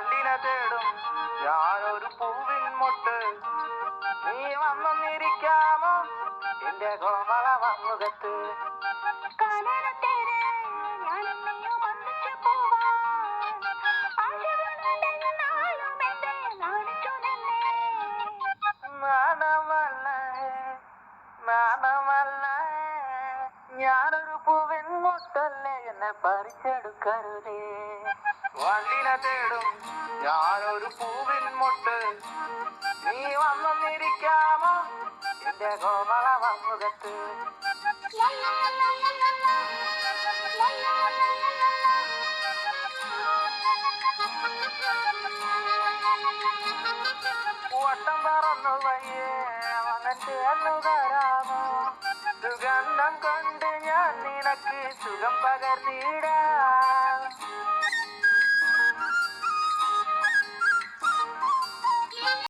വണ്ടിനെ തേടും ഞാനൊരു പൂവിൻ മൊട്ട്. നീ വന്നൊന്നിരിക്കാമോ എന്റെ കോമള വന്നുകത്ത്. നാണമല്ല ഞാനൊരു പൂവിൻ മൊട്ടല്ലേ, എന്നെ പറിച്ചെടുക്കരുതേ. വണ്ടിനെ തേടും ഞാനൊരു പൂവിൻ മൊട്ട്. നീ വന്നൊന്നിരിക്കാമോ എന്റെ കോമള വന്നുകത്ത്. വട്ടം പറന്നു വയ്യേ വന്നിട്ട് എന്നുകാരാമോ. സുഗന്ധം കൊണ്ട് ഞാൻ നിനക്ക് സുഖം പകർന്നിട.